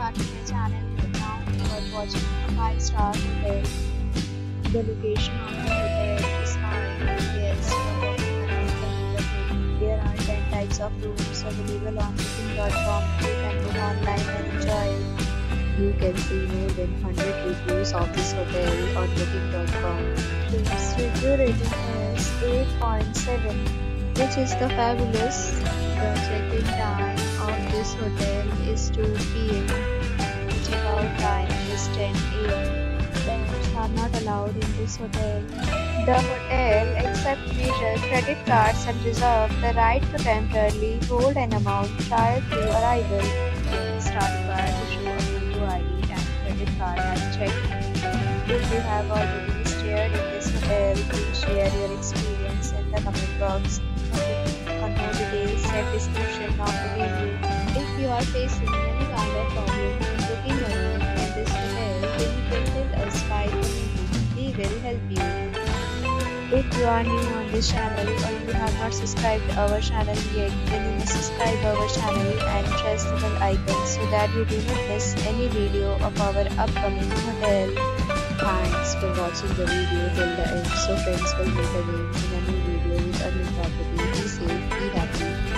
back to my channel. Now we are watching a 5-star hotel. The location of the hotel is fine and guests are walking around the neighborhood. There are 10 types of rooms available on booking.com. You can book online and enjoy it. You can see more than 100 reviews of this hotel on booking.com. Its review rating is 8.7, which is the fabulous. The check-in time of this hotel is 2 p.m. The check-out time is 10 a.m. Pets are not allowed in this hotel. The hotel accepts major credit cards and reserves the right to temporarily hold an amount prior to arrival. Guests are required to show a photo ID and credit card at check-in. If you have already stayed in this hotel, please share your experience in the comment box. For more details, check description of the video. If you are facing any kind of problem in booking a room in this hotel, then you can tell us by commenting. We will help you. If you are new on this channel or you have not subscribed our channel yet, then you must subscribe our channel and press the bell icon so that you do not miss any video of our upcoming hotel. Thanks for watching the video till the end. So friends will meet again in a new video with a new property. Be safe, be happy.